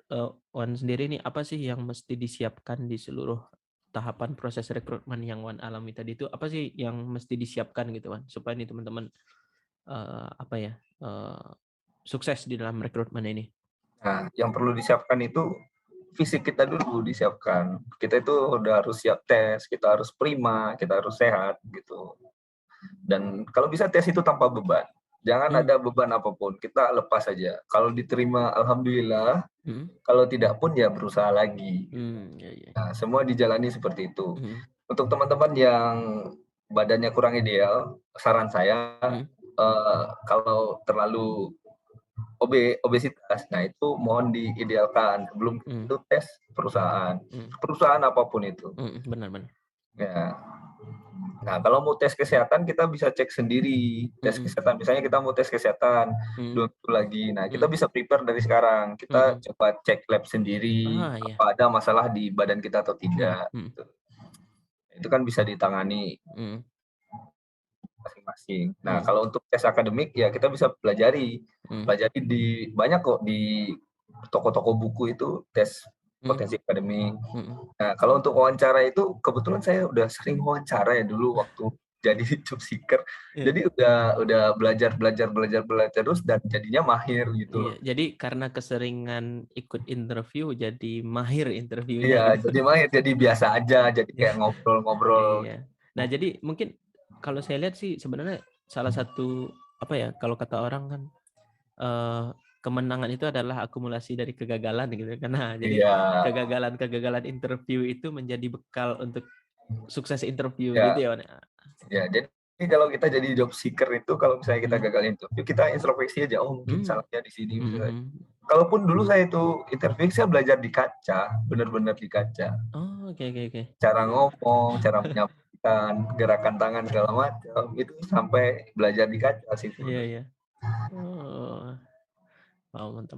[SPEAKER 1] Wan sendiri nih apa sih yang mesti disiapkan di seluruh tahapan proses rekrutmen yang Wan alami tadi itu, apa sih yang mesti disiapkan gitu Wan supaya nih teman-teman apa ya sukses di dalam rekrutmen ini?
[SPEAKER 2] Nah, yang perlu disiapkan itu fisik kita dulu disiapkan. Kita itu udah harus siap tes, kita harus prima, kita harus sehat gitu. Dan kalau bisa tes itu tanpa beban. Jangan
[SPEAKER 1] Hmm.
[SPEAKER 2] ada beban apapun, kita lepas saja. Kalau diterima alhamdulillah,
[SPEAKER 1] Hmm.
[SPEAKER 2] kalau tidak pun ya berusaha lagi.
[SPEAKER 1] Ya, ya.
[SPEAKER 2] Nah, semua dijalani seperti itu.
[SPEAKER 1] Hmm.
[SPEAKER 2] Untuk teman-teman yang badannya kurang ideal, saran saya kalau terlalu obesitas, nah itu mohon diidealkan sebelum
[SPEAKER 1] Hmm.
[SPEAKER 2] itu tes perusahaan,
[SPEAKER 1] Hmm.
[SPEAKER 2] perusahaan apapun itu.
[SPEAKER 1] Benar-benar.
[SPEAKER 2] Ya. Nah, kalau mau tes kesehatan kita bisa cek sendiri tes kesehatan. Misalnya kita mau tes kesehatan 2 minggu lagi. Nah, kita bisa prepare dari sekarang. Kita coba cek lab sendiri
[SPEAKER 1] Ah ya.
[SPEAKER 2] apa ada masalah di badan kita atau tidak. Gitu. Itu kan bisa ditangani masing-masing. Nah, kalau untuk tes akademik ya kita bisa pelajari di banyak kok di toko-toko buku itu tes potensi akademik. Nah, kalau untuk wawancara itu kebetulan saya udah sering wawancara ya dulu waktu jadi job seeker. Jadi udah belajar terus dan jadinya mahir gitu
[SPEAKER 1] Iya,
[SPEAKER 2] loh.
[SPEAKER 1] jadi karena keseringan ikut interview jadi mahir interviewnya
[SPEAKER 2] Iya,
[SPEAKER 1] gitu.
[SPEAKER 2] jadi mahir, jadi biasa aja, jadi kayak ngobrol-ngobrol.
[SPEAKER 1] Iya. Nah, jadi mungkin kalau saya lihat sih sebenarnya salah satu apa ya, kalau kata orang kan kemenangan itu adalah akumulasi dari kegagalan gitu kan. Nah, jadi
[SPEAKER 2] Iya,
[SPEAKER 1] kegagalan-kegagalan interview itu menjadi bekal untuk sukses interview gitu
[SPEAKER 2] ya,
[SPEAKER 1] ya, Wan.
[SPEAKER 2] ya. Jadi kalau kita jadi job seeker itu kalau misalnya kita
[SPEAKER 1] Hmm.
[SPEAKER 2] gagal interview, kita introspeksi aja, oh mungkin
[SPEAKER 1] Hmm.
[SPEAKER 2] salahnya di sini.
[SPEAKER 1] Hmm.
[SPEAKER 2] Kalaupun dulu saya itu interview, saya belajar di kaca, benar-benar di kaca.
[SPEAKER 1] Oh, oke.
[SPEAKER 2] Cara ngomong, cara menyampaikan, gerakan tangan segala macam itu sampai belajar di kaca sih
[SPEAKER 1] Iya,
[SPEAKER 2] sebenarnya.
[SPEAKER 1] iya. Oh. Wow, mantap.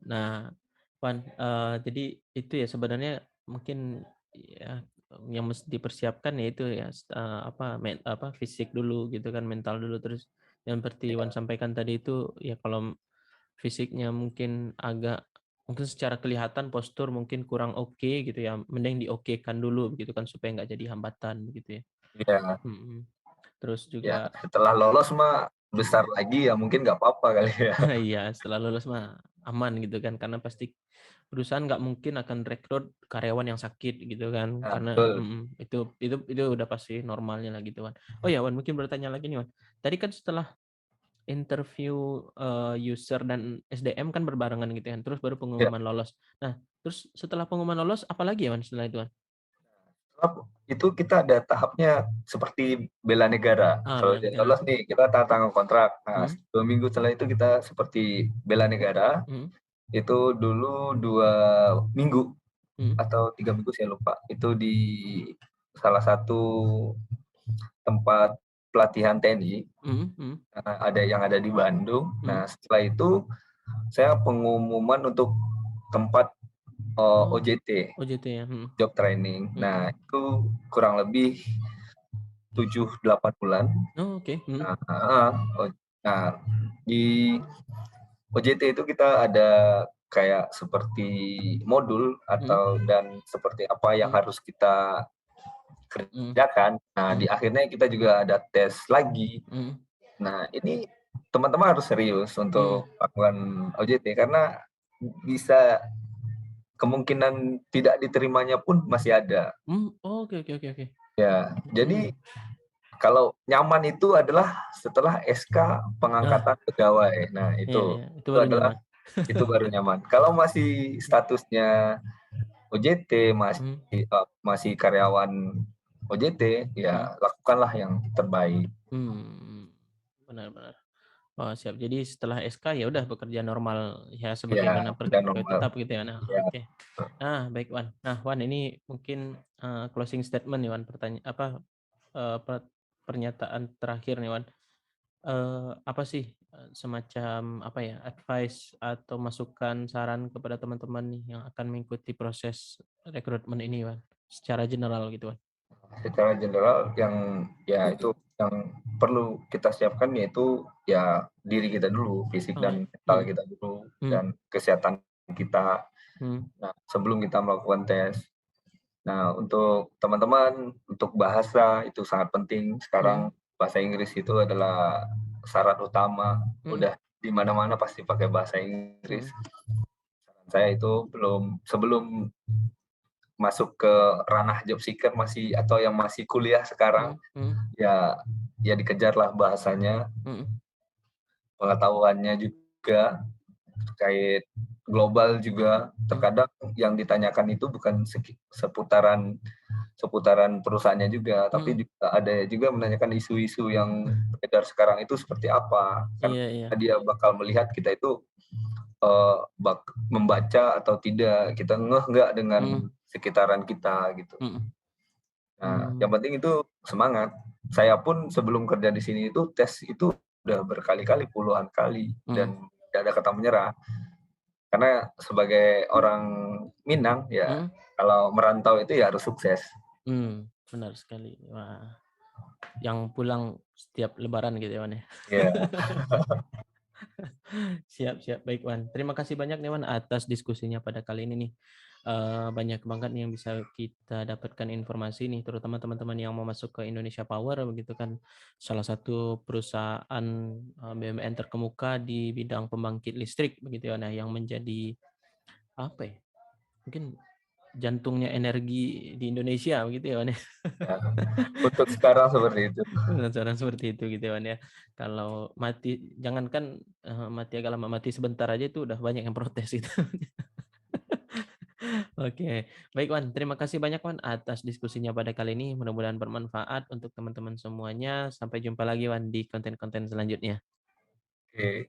[SPEAKER 1] Nah, Wan, jadi itu ya sebenarnya mungkin ya yang mesti dipersiapkan ya itu ya apa fisik dulu gitu kan, mental dulu, terus yang seperti Wan
[SPEAKER 2] Ya,
[SPEAKER 1] sampaikan tadi itu ya kalau fisiknya mungkin agak mungkin secara kelihatan postur mungkin kurang oke gitu ya, mending diokekan dulu gitu kan supaya nggak jadi hambatan gitu ya.
[SPEAKER 2] ya,
[SPEAKER 1] Mm-mm. Terus
[SPEAKER 2] ya.
[SPEAKER 1] juga
[SPEAKER 2] Setelah lolos mah besar lagi ya mungkin nggak apa-apa kali ya.
[SPEAKER 1] iya, setelah lulus mah aman gitu kan, karena pasti perusahaan nggak mungkin akan rekrut karyawan yang sakit gitu kan,
[SPEAKER 2] Nah,
[SPEAKER 1] karena
[SPEAKER 2] betul.
[SPEAKER 1] itu udah pasti normalnya lah gitu kan. Oh ya Wan, mungkin bertanya lagi nih Wan, tadi kan setelah interview user dan SDM kan berbarengan gitu kan, terus baru
[SPEAKER 2] Ya,
[SPEAKER 1] pengumuman lolos. Nah, terus setelah pengumuman lolos apa lagi ya Wan setelah itu Wan?
[SPEAKER 2] itu kita ada tahapnya seperti bela negara. Kalau
[SPEAKER 1] Bela
[SPEAKER 2] udah
[SPEAKER 1] negara.
[SPEAKER 2] lolos nih, kita tanda tangan kontrak. Nah,
[SPEAKER 1] Hmm.
[SPEAKER 2] 2 minggu setelah itu kita seperti bela negara.
[SPEAKER 1] Hmm.
[SPEAKER 2] Itu dulu 2 minggu
[SPEAKER 1] Hmm.
[SPEAKER 2] atau 3 minggu saya lupa. Itu di salah satu tempat pelatihan TNI.
[SPEAKER 1] Hmm. Hmm.
[SPEAKER 2] Ada yang ada di Bandung.
[SPEAKER 1] Hmm.
[SPEAKER 2] Nah, setelah itu saya pengumuman untuk tempat
[SPEAKER 1] Oh,
[SPEAKER 2] OJT,
[SPEAKER 1] OJT ya. Hmm.
[SPEAKER 2] job training.
[SPEAKER 1] Hmm.
[SPEAKER 2] Nah, itu kurang lebih 7-8 bulan.
[SPEAKER 1] Oh, oke. Hmm.
[SPEAKER 2] Nah, di OJT itu kita ada kayak seperti modul
[SPEAKER 1] Hmm.
[SPEAKER 2] dan seperti apa yang
[SPEAKER 1] Hmm.
[SPEAKER 2] harus kita
[SPEAKER 1] Hmm.
[SPEAKER 2] kerjakan. Nah,
[SPEAKER 1] Hmm.
[SPEAKER 2] di akhirnya kita juga ada tes lagi.
[SPEAKER 1] Hmm.
[SPEAKER 2] Nah, ini teman-teman harus serius
[SPEAKER 1] Hmm.
[SPEAKER 2] untuk melakukan OJT karena bisa kemungkinan tidak diterimanya pun masih ada.
[SPEAKER 1] Oke.
[SPEAKER 2] Ya,
[SPEAKER 1] Hmm.
[SPEAKER 2] jadi kalau nyaman itu adalah setelah SK
[SPEAKER 1] Nah,
[SPEAKER 2] pengangkatan pegawai. Nah,
[SPEAKER 1] iya, itu
[SPEAKER 2] itu
[SPEAKER 1] baru
[SPEAKER 2] adalah
[SPEAKER 1] nyaman.
[SPEAKER 2] itu baru nyaman. Kalau masih statusnya OJT,
[SPEAKER 1] Hmm.
[SPEAKER 2] masih karyawan OJT,
[SPEAKER 1] Hmm.
[SPEAKER 2] ya lakukanlah yang terbaik.
[SPEAKER 1] Hmm. Benar. Oh, siap. Jadi setelah SK ya udah bekerja normal ya
[SPEAKER 2] Ya,
[SPEAKER 1] sebagaimana
[SPEAKER 2] udah
[SPEAKER 1] pegawai
[SPEAKER 2] normal.
[SPEAKER 1] tetap gitu ya. Nah,
[SPEAKER 2] Ya.
[SPEAKER 1] oke. Nah, baik Wan. Nah, Wan ini mungkin closing statement nih Wan, pernyataan terakhir nih Wan. Apa sih semacam apa ya, advice atau masukan saran kepada teman-teman nih yang akan mengikuti proses rekrutmen ini Wan, secara general gitu Wan.
[SPEAKER 2] Secara general yang ya itu yang perlu kita siapkan yaitu ya diri kita dulu, fisik
[SPEAKER 1] Oh ya.
[SPEAKER 2] dan mental kita dulu,
[SPEAKER 1] Hmm.
[SPEAKER 2] dan kesehatan kita.
[SPEAKER 1] Hmm.
[SPEAKER 2] Nah, sebelum kita melakukan tes. Nah, untuk teman-teman, untuk bahasa itu sangat penting.
[SPEAKER 1] Hmm.
[SPEAKER 2] Sekarang bahasa Inggris itu adalah syarat utama.
[SPEAKER 1] Hmm.
[SPEAKER 2] Udah di mana-mana pasti pakai bahasa Inggris.
[SPEAKER 1] Hmm.
[SPEAKER 2] Saran saya itu sebelum masuk ke ranah job seeker atau yang masih kuliah sekarang,
[SPEAKER 1] Hmm. Hmm.
[SPEAKER 2] ya dikejarlah bahasanya,
[SPEAKER 1] Hmm.
[SPEAKER 2] pengetahuannya juga terkait global juga. Terkadang yang ditanyakan itu bukan seputaran perusahaannya juga,
[SPEAKER 1] Hmm.
[SPEAKER 2] tapi juga ada juga menanyakan isu-isu yang beredar sekarang itu seperti apa.
[SPEAKER 1] Iya, iya.
[SPEAKER 2] Karena dia bakal melihat kita itu membaca atau tidak, kita ngeh nggak dengan
[SPEAKER 1] Hmm.
[SPEAKER 2] sekitaran kita gitu.
[SPEAKER 1] Hmm.
[SPEAKER 2] Nah,
[SPEAKER 1] Hmm.
[SPEAKER 2] yang penting itu semangat. Saya pun sebelum kerja di sini itu tes itu udah berkali-kali, puluhan kali,
[SPEAKER 1] Hmm.
[SPEAKER 2] dan tidak ada kata menyerah. Karena sebagai orang Minang ya,
[SPEAKER 1] Hmm.
[SPEAKER 2] kalau merantau itu ya harus sukses.
[SPEAKER 1] Benar sekali. Wah, yang pulang setiap lebaran gitu ya Wan ya.
[SPEAKER 2] Ya,
[SPEAKER 1] Siap, siap. Baik, Wan. Terima kasih banyak nih, Wan, atas diskusinya pada kali ini nih. Banyak banget nih yang bisa kita dapatkan informasi nih, terutama teman-teman yang mau masuk ke Indonesia Power, begitu kan, salah satu perusahaan BUMN terkemuka di bidang pembangkit listrik, begitu ya, nah, yang menjadi apa ya? Mungkin jantungnya energi di Indonesia, begitu ya, Wan ya.
[SPEAKER 2] ya. Untuk sekarang seperti itu.
[SPEAKER 1] Penasaran seperti itu gitu kan ya. Kalau mati, jangankan mati agak lama, mati sebentar aja itu udah banyak yang protes itu. Oke, baik Wan. Terima kasih banyak Wan atas diskusinya pada kali ini. Mudah-mudahan bermanfaat untuk teman-teman semuanya. Sampai jumpa lagi Wan di konten-konten selanjutnya.
[SPEAKER 2] Oke.